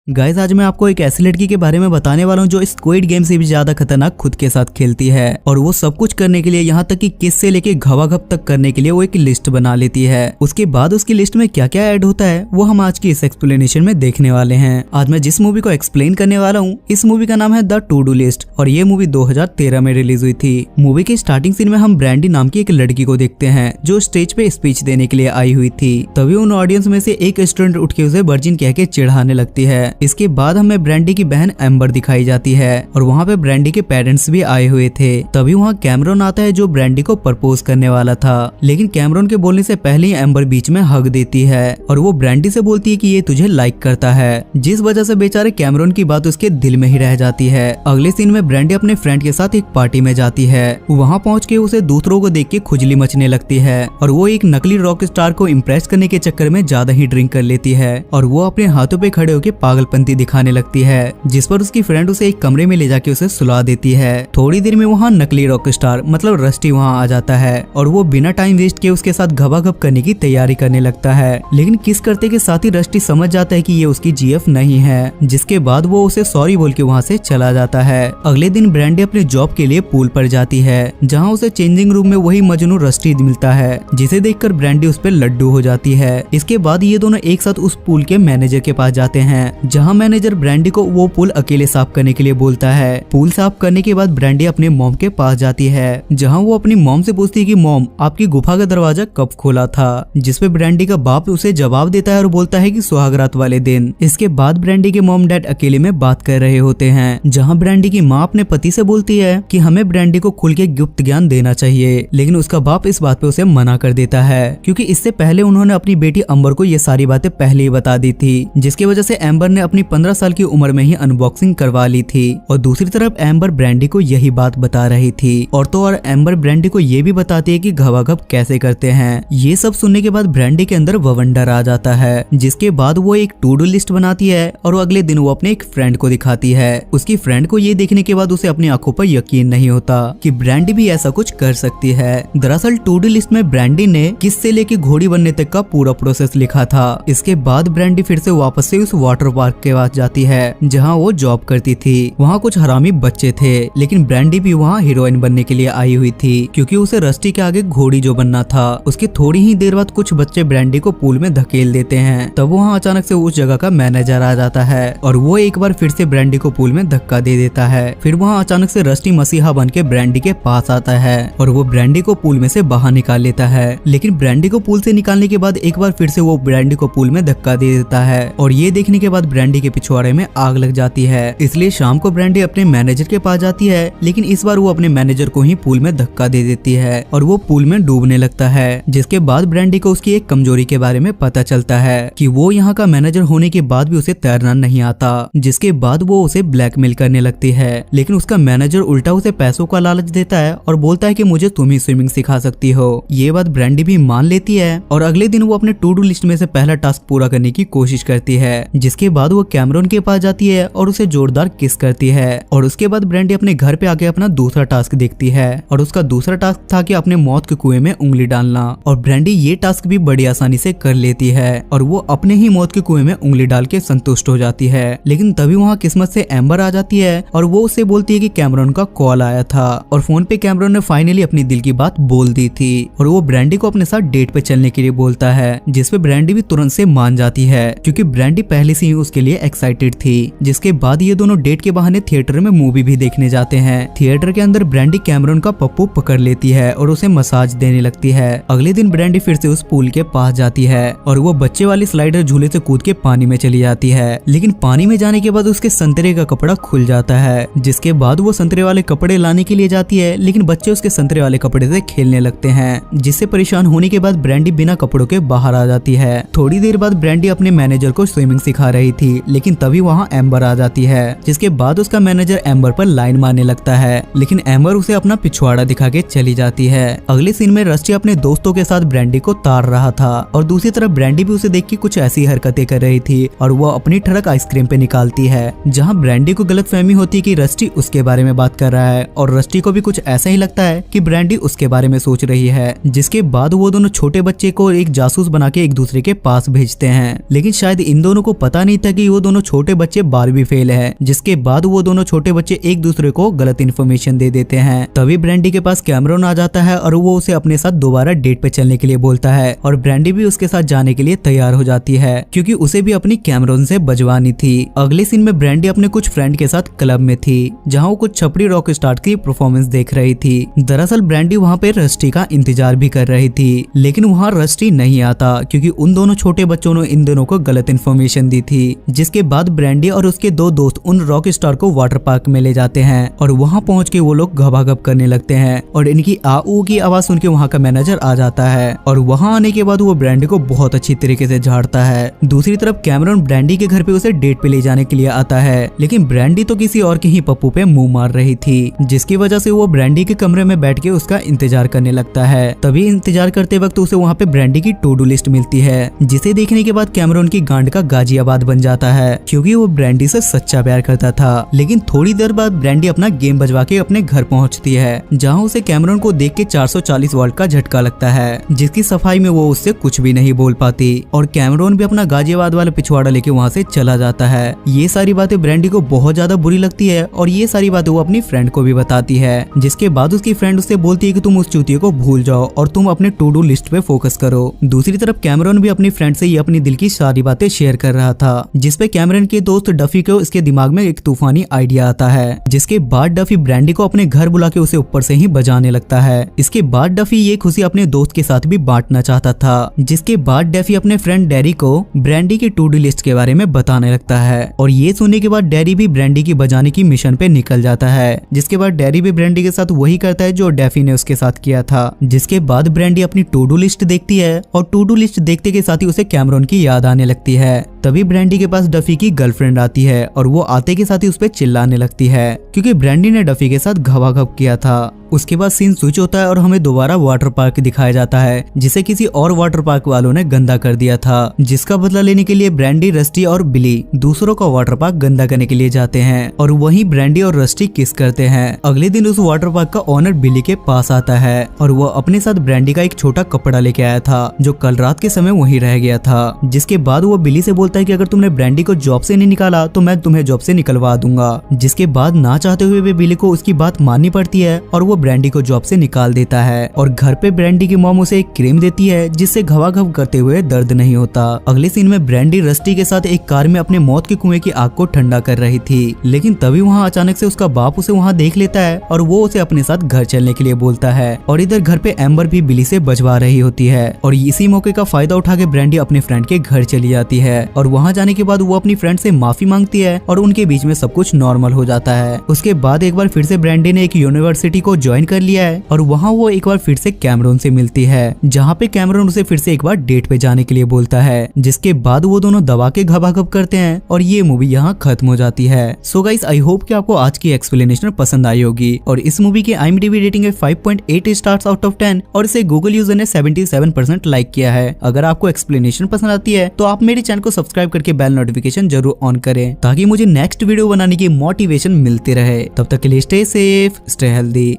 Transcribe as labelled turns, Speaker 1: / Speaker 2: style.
Speaker 1: Guys, आज मैं आपको एक ऐसी लड़की के बारे में बताने वाला हूँ जो स्क्विड गेम से भी ज्यादा खतरनाक खुद के साथ खेलती है। और वो सब कुछ करने के लिए यहाँ तक कि किस से लेके घवाघप तक करने के लिए वो एक लिस्ट बना लेती है। उसके बाद उसकी लिस्ट में क्या क्या ऐड होता है वो हम आज की इस एक्सप्लेनेशन में देखने वाले हैं। आज मैं जिस मूवी को एक्सप्लेन करने वाला हूँ इस मूवी का नाम है द टू डू लिस्ट और ये मूवी 2013 में रिलीज हुई थी। मूवी के स्टार्टिंग सीन में हम ब्रैंडी नाम की एक लड़की को देखते हैं जो स्टेज पे स्पीच देने के लिए आई हुई थी। तभी उन ऑडियंस में से एक स्टूडेंट उठ के उसे वर्जिन कह के चिढ़ाने लगती है। इसके बाद हमें ब्रैंडी की बहन एम्बर दिखाई जाती है और वहाँ पे ब्रैंडी के पेरेंट्स भी आए हुए थे। तभी वहाँ कैमरॉन आता है जो ब्रैंडी को प्रपोज करने वाला था, लेकिन कैमरॉन के बोलने से पहले ही एम्बर बीच में हक देती है और वो ब्रैंडी से बोलती है कि ये तुझे लाइक करता है, जिस वजह से बेचारे कैमरॉन की बात उसके दिल में ही रह जाती है। अगले सीन में ब्रैंडी अपने फ्रेंड के साथ एक पार्टी में जाती है। वहाँ पहुँच के उसे दूसरों को देख के खुजली मचने लगती है और वो एक नकली रॉक स्टार को इम्प्रेस करने के चक्कर में ज्यादा ही ड्रिंक कर लेती है और वो अपने हाथों पे खड़े होकर पागलपंती दिखाने लगती है, जिस पर उसकी फ्रेंड उसे एक कमरे में ले जाके उसे सुला देती है। थोड़ी देर में वहाँ नकली रॉक स्टार मतलब रस्टी वहाँ आ जाता है और वो बिना टाइम वेस्ट किए उसके साथ घबाघब करने की तैयारी करने लगता है, लेकिन किस करते के साथ ही रस्टी समझ जाता है कि ये उसकी जीएफ नहीं है, जिसके बाद वो उसे सॉरी बोल के वहाँ से चला जाता है। अगले दिन ब्रैंडी अपने जॉब के लिए पूल पर जाती है जहाँ उसे चेंजिंग रूम में वही मजनू रस्टी मिलता है, जिसे देखकर ब्रैंडी उस पर लड्डू हो जाती है। इसके बाद ये दोनों एक साथ उस पूल के मैनेजर के पास जाते हैं जहाँ मैनेजर ब्रैंडी को वो पूल अकेले साफ करने के लिए बोलता है। पूल साफ करने के बाद ब्रैंडी अपने मॉम के पास जाती है जहाँ वो अपनी मॉम से पूछती है कि मॉम आपकी गुफा का दरवाजा कब खोला था, जिसपे ब्रैंडी का बाप उसे जवाब देता है और बोलता है कि सुहागरात वाले दिन। इसके बाद ब्रैंडी के मॉम डैड अकेले में बात कर रहे होते हैं जहाँ ब्रैंडी की माँ अपने पति से बोलती है कि हमें ब्रैंडी को खुल के गुप्त ज्ञान देना चाहिए, लेकिन उसका बाप इस बात पे उसे मना कर देता है क्योंकि इससे पहले उन्होंने अपनी बेटी अम्बर को ये सारी बातें पहले ही बता दी थी, जिसकी वजह से एम्बर ने अपनी 15 साल की उम्र में ही अनबॉक्सिंग करवा ली थी। और दूसरी तरफ एम्बर ब्रैंडी को यही बात बता रही थी और तो और एम्बर ब्रैंडी को ये भी बताती है कि घबाघब कैसे करते हैं। ये सब सुनने के बाद ब्रैंडी के अंदर वंडर आ जाता है, जिसके बाद वो एक टू डू लिस्ट बनाती है और अगले दिन वो अपने एक फ्रेंड को दिखाती है। उसकी फ्रेंड को ये देखने के बाद उसे अपनी आंखों पर यकीन नहीं होता कि ब्रैंडी भी ऐसा कुछ कर सकती है। दरअसल टू डू लिस्ट में ब्रैंडी ने किस से लेके घोड़ी बनने तक का पूरा प्रोसेस लिखा था। इसके बाद ब्रैंडी फिर से वापस से उस वाटर पार्क के पास जाती है जहाँ वो जॉब करती थी। वहाँ कुछ हरामी बच्चे थे, लेकिन ब्रैंडी भी वहाँ हीरोइन बनने के लिए आई हुई थी क्योंकि उसे रस्टी के आगे घोड़ी जो बनना था। उसके थोड़ी ही देर बाद कुछ बच्चे ब्रैंडी को पूल में धकेल देते हैं। तब वहाँ अचानक से उस जगह का मैनेजर आ जाता है और वो एक बार फिर से ब्रैंडी को पूल में धक्का दे देता है। फिर वहाँ अचानक से रस्टी मसीहा बन के ब्रैंडी के पास आता है और वो ब्रैंडी को पूल में से बाहर निकाल लेता है, लेकिन ब्रैंडी को पूल से निकालने के बाद एक बार फिर से वो ब्रैंडी को पूल में धक्का दे देता है और ये देखने के बाद ब्रैंडी के पिछवाड़े में आग लग जाती है। इसलिए शाम को ब्रैंडी अपने मैनेजर के पास जाती है, लेकिन इस बार वो अपने मैनेजर को ही पूल में धक्का दे देती है और वो पूल में डूबने लगता है। जिसके बाद ब्रैंडी को उसकी एक कमजोरी के बारे में पता चलता है कि वो यहाँ का मैनेजर होने के बाद भी उसे तैरना नहीं आता, जिसके बाद वो उसे ब्लैकमेल करने लगती है, लेकिन उसका मैनेजर उल्टा उसे पैसों का लालच देता है और बोलता है कि मुझे तुम ही स्विमिंग सिखा सकती हो। ये बात ब्रैंडी भी मान लेती है और अगले दिन वो अपने टू डू लिस्ट में से पहला टास्क पूरा करने की कोशिश करती है। जिसके बाद वो कैमरॉन के पास जाती है और उसे जोरदार किस करती है और उसके बाद ब्रैंडी अपने घर पे आके अपना दूसरा टास्क देखती है और उसका दूसरा टास्क था कि अपने मौत के कुएं में उंगली डालना। और ब्रैंडी ये टास्क भी बड़ी आसानी से कर लेती है और वो अपने ही मौत के कुएं में उंगली डाल के संतुष्ट हो जाती है। लेकिन तभी वहाँ किस्मत से एम्बर आ जाती है और वो उससे बोलती है कि कैमरॉन का कॉल आया था और फोन पे कैमरॉन ने फाइनली अपनी दिल की बात बोल दी थी और वो ब्रैंडी को अपने साथ डेट पे चलने के लिए बोलता है, जिसपे ब्रैंडी भी तुरंत से मान जाती है क्योंकि ब्रैंडी पहले से ही उसके लिए एक्साइटेड थी। जिसके बाद ये दोनों डेट के बहाने थिएटर में मूवी भी देखने जाते हैं। थिएटर के अंदर ब्रैंडी कैमरॉन का पप्पू पकड़ लेती है और उसे मसाज देने लगती है। अगले दिन ब्रैंडी फिर से उस पूल के पास जाती है और वो बच्चे वाली स्लाइडर झूले से कूद के पानी में चली जाती है, लेकिन पानी में जाने के बाद उसके संतरे का कपड़ा खुल जाता है। जिसके बाद वो संतरे वाले कपड़े लाने के लिए जाती है, लेकिन बच्चे उसके संतरे वाले कपड़े से खेलने लगते हैं, जिससे परेशान होने के बाद ब्रैंडी बिना कपड़ों के बाहर आ जाती है। थोड़ी देर बाद ब्रैंडी अपने मैनेजर को स्विमिंग सिखा रही थी, लेकिन तभी वहाँ एम्बर आ जाती है। जिसके बाद उसका मैनेजर एम्बर पर लाइन मारने लगता है, लेकिन एम्बर उसे अपना पिछवाड़ा दिखा के चली जाती है। अगले सीन में रस्टी अपने दोस्तों के साथ ब्रैंडी को तार रहा था और दूसरी तरफ ब्रैंडी भी उसे देख के कुछ ऐसी हरकतें कर रही थी और वो अपनी ठड़क आइसक्रीम पे निकालती है, जहाँ ब्रैंडी को गलतफहमी होती है कि रस्टी उसके बारे में बात कर रहा है और रस्टी को भी कुछ ऐसा ही लगता है कि ब्रैंडी उसके बारे में सोच रही है। जिसके बाद वो दोनों छोटे बच्चे को एक जासूस बना के एक दूसरे के पास भेजते हैं, लेकिन शायद इन दोनों को पता नहीं था है कि वो दोनों छोटे बच्चे 12वीं फेल है, जिसके बाद वो दोनों छोटे बच्चे एक दूसरे को गलत इन्फॉर्मेशन दे देते हैं। तभी ब्रैंडी के पास कैमरॉन आ जाता है और वो उसे अपने साथ दोबारा डेट पे चलने के लिए बोलता है और ब्रैंडी भी उसके साथ जाने के लिए तैयार हो जाती है क्योंकि उसे भी अपनी कैमरॉन से बजवानी थी। अगले सीन में ब्रैंडी अपने कुछ फ्रेंड के साथ क्लब में थी जहाँ वो कुछ छपड़ी रॉक स्टार की परफॉर्मेंस देख रही थी। दरअसल ब्रैंडी वहाँ पे रस्टी का इंतजार भी कर रही थी, लेकिन वहाँ रस्टी नहीं आता क्योंकि उन दोनों छोटे बच्चों ने इन दोनों को गलत इन्फॉर्मेशन दी थी। जिसके बाद ब्रैंडी और उसके दो दोस्त उन रॉक स्टार को वाटर पार्क में ले जाते हैं और वहाँ पहुँच के वो लोग घबाघब करने लगते हैं और इनकी आऊ की आवाज सुन के वहाँ का मैनेजर आ जाता है और वहाँ आने के बाद वो ब्रैंडी को बहुत अच्छी तरीके से झाड़ता है। दूसरी तरफ कैमरॉन ब्रैंडी के घर पे उसे डेट पे ले जाने के लिए आता है, लेकिन ब्रैंडी तो किसी और के ही पप्पू पे मुंह मार रही थी, जिसकी वजह से वो ब्रैंडी के कमरे में बैठ के उसका इंतजार करने लगता है। तभी इंतजार करते वक्त उसे वहाँ पे ब्रैंडी की टू डू लिस्ट मिलती है, जिसे देखने के बाद कैमरॉन की गांड का गाजियाबाद बन जाता है क्योंकि वो ब्रैंडी से सच्चा प्यार करता था। लेकिन थोड़ी देर बाद ब्रैंडी अपना गेम बजवा के अपने घर पहुंचती है, जहां उसे कैमरॉन को देख के 440 वोल्ट का झटका लगता है, जिसकी सफाई में वो उससे कुछ भी नहीं बोल पाती और कैमरॉन भी अपना गाजियाबाद वाला पिछवाड़ा लेके वहाँ से चला जाता है। ये सारी बातें ब्रैंडी को बहुत ज्यादा बुरी लगती है और ये सारी बातें वो अपनी फ्रेंड को भी बताती है, जिसके बाद उसकी फ्रेंड उससे बोलती है कि तुम उस चूतिए को भूल जाओ और तुम अपने टू डू लिस्ट पे फोकस करो। दूसरी तरफ कैमरॉन भी अपनी फ्रेंड से ये अपनी दिल की सारी बातें शेयर कर रहा था, जिसपे कैमरॉन के दोस्त डफी को इसके दिमाग में एक तूफानी आइडिया आता है, जिसके बाद डफी ब्रैंडी को अपने घर बुला के उसे ऊपर से ही बजाने लगता है। इसके बाद डफी ये खुशी अपने दोस्त के साथ भी बांटना चाहता था, जिसके बाद डफी अपने फ्रेंड डैरी को ब्रैंडी की टू डू लिस्ट के बारे में बताने लगता है और ये सुनने के बाद डैरी भी ब्रैंडी की बजाने की मिशन पे निकल जाता है। जिसके बाद डैरी भी ब्रैंडी के साथ वही करता है जो डैफी ने उसके साथ किया था। जिसके बाद ब्रैंडी अपनी टू डू लिस्ट देखती है और टू डू लिस्ट देखते के साथ ही उसे कैमरॉन की याद आने लगती है। तभी ब्रैंडी के पास डफी की गर्लफ्रेंड आती है और वो आते के साथ ही उस पर चिल्लाने लगती है क्योंकि ब्रैंडी ने डफी के साथ घबाघब किया था। उसके बाद सीन स्विच होता है और हमें दोबारा वाटर पार्क दिखाया जाता है, जिसे किसी और वाटर पार्क वालों ने गंदा कर दिया था, जिसका बदला लेने के लिए ब्रैंडी, रस्टी और बिली दूसरों का वाटर पार्क गंदा करने के लिए जाते हैं और वहीं ब्रैंडी और रस्टी किस करते हैं। अगले दिन उस वाटर पार्क का ओनर बिली के पास आता है और वो अपने साथ ब्रैंडी का एक छोटा कपड़ा लेके आया था जो कल रात के समय वहीं रह गया था। जिसके बाद वो बिली से बोलता है कि अगर तुमने ब्रैंडी को जॉब से नहीं निकाला तो मैं तुम्हें जॉब से निकलवा दूंगा। जिसके बाद ना चाहते हुए भी बिली को उसकी बात माननी पड़ती है और वो ब्रैंडी को जॉब से निकाल देता है और घर पे ब्रैंडी की मॉम उसे एक क्रीम देती है जिससे घबाघब करते हुए दर्द नहीं होता। अगले सीन में ब्रैंडी रस्टी के साथ एक कार में अपने मौत के कुएं की आग को ठंडा कर रही थी, लेकिन तभी वहाँ अचानक से उसका बाप उसे वहाँ देख लेता है और वो उसे अपने साथ घर चलने के लिए बोलता है और इधर घर पे एम्बर भी बिली से बजवा रही होती है और इसी मौके का फायदा उठा के ब्रैंडी अपने फ्रेंड के घर चली जाती है और वहाँ जाने के बाद वो अपनी फ्रेंड से माफी मांगती है और उनके बीच में सब कुछ नॉर्मल हो जाता है। उसके बाद एक बार फिर से ब्रैंडी ने एक यूनिवर्सिटी को ज्वाइन कर लिया है और वहाँ वो एक बार फिर से कैमरॉन से मिलती है, जहाँ पे कैमरॉन उसे फिर से एक बार डेट पे जाने के लिए बोलता है। जिसके बाद वो दोनों दबा के घबाघब करते हैं और ये मूवी यहाँ खत्म हो जाती है। सो गाइस, आई होप कि आपको आज की एक्सप्लेनेशन पसंद आई होगी और इस मूवी की IMDb रेटिंग है 5.8 स्टार्स आउट ऑफ 10 और इसे गूगल यूजर ने 77% लाइक किया है। अगर आपको एक्सप्लेनेशन पसंद आती है तो आप मेरे चैनल को सब्सक्राइब करके बेल नोटिफिकेशन जरूर ऑन करें ताकि मुझे नेक्स्ट वीडियो बनाने की मोटिवेशन मिलती रहे। तब तक के लिए स्टे सेफ, स्टे हेल्दी।